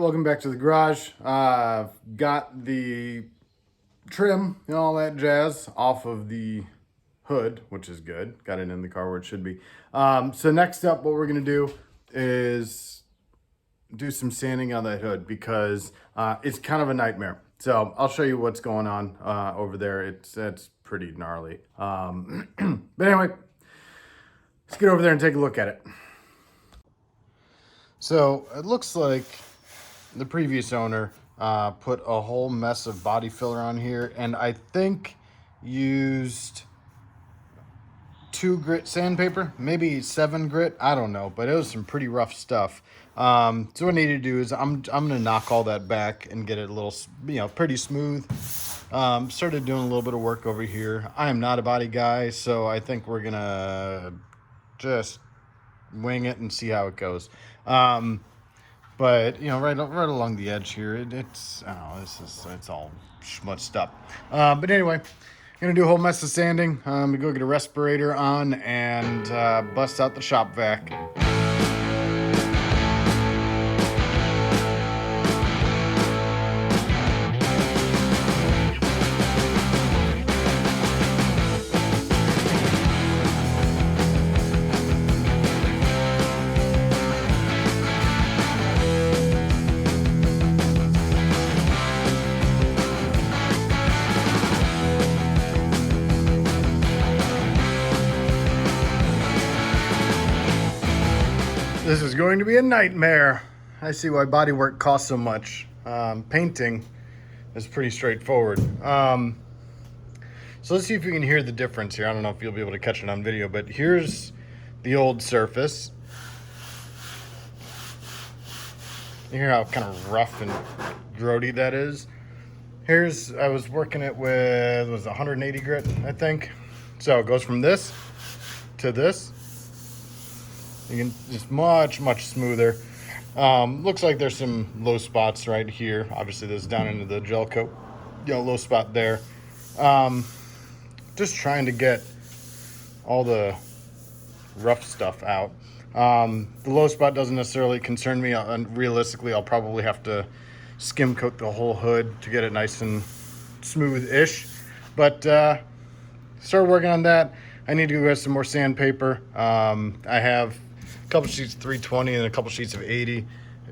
welcome back to the garage. Got the trim and all that jazz off of the hood, which is good. Got it in the car where it should be. So next up, what we're gonna do is do some sanding on that hood because it's kind of a nightmare. So I'll show you what's going on over there. It's pretty gnarly. But anyway, let's get over there and take a look at it. So it looks like the previous owner put a whole mess of body filler on here, and I think used 2 grit sandpaper, maybe 7 grit, I don't know, but it was some pretty rough stuff. So what I need to do is I'm gonna knock all that back and get it a little, pretty smooth. Started doing a little bit of work over here. I am not a body guy, so I think we're gonna just wing it and see how it goes. But right along the edge here, it's all schmutzed up. But anyway, gonna do a whole mess of sanding. I'm gonna go get a respirator on and bust out the shop vac. This is going to be a nightmare. I see why bodywork costs so much. Painting is pretty straightforward. So let's see if you can hear the difference here. I don't know if you'll be able to catch it on video, but here's the old surface. You hear how kind of rough and grody that is? I was working it with, was 180 grit, I think. So it goes from this to this. You can just much smoother. Looks like there's some low spots right here. Obviously, this is down into the gel coat. Low spot there. Just trying to get all the rough stuff out. The low spot doesn't necessarily concern me. Realistically, I'll probably have to skim coat the whole hood to get it nice and smooth-ish. But started working on that. I need to go get some more sandpaper. I have a couple sheets of 320 and a couple sheets of 80.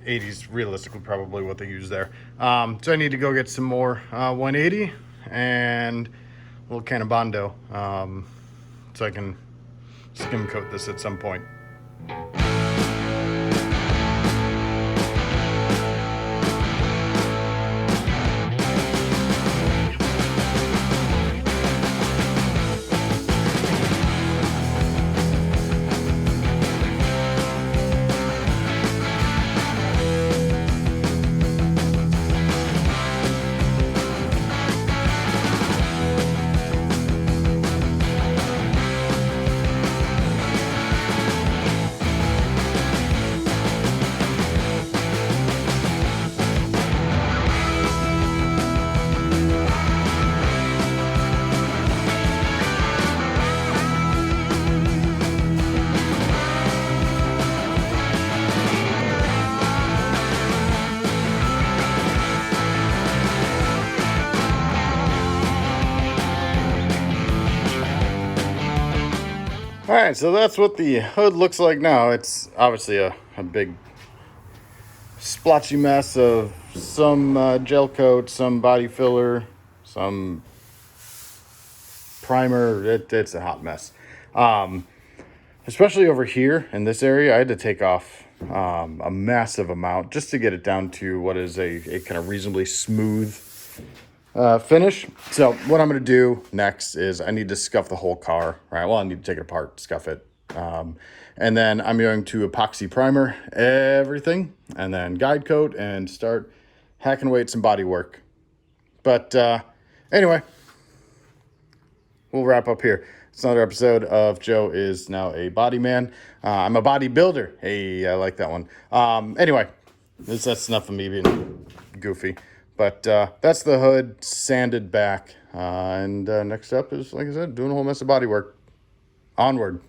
80 is realistically probably what they use there. So I need to go get some more 180 and a little can of Bondo so I can skim coat this at some point. All right, so that's what the hood looks like now. It's obviously a big splotchy mess of some gel coat, some body filler, some primer. It's a hot mess. Especially over here in this area, I had to take off a massive amount just to get it down to what is a kind of reasonably smooth finish. So what I'm going to do next is I need to scuff the whole car, right? Well, I need to take it apart, scuff it. And then I'm going to epoxy primer everything and then guide coat and start hacking away at some body work. But anyway, we'll wrap up here. It's another episode of Joe is now a body man. I'm a bodybuilder. Hey, I like that one. Anyway, that's enough of me being goofy. But that's the hood sanded back. And next up is, like I said, doing a whole mess of body work. Onward.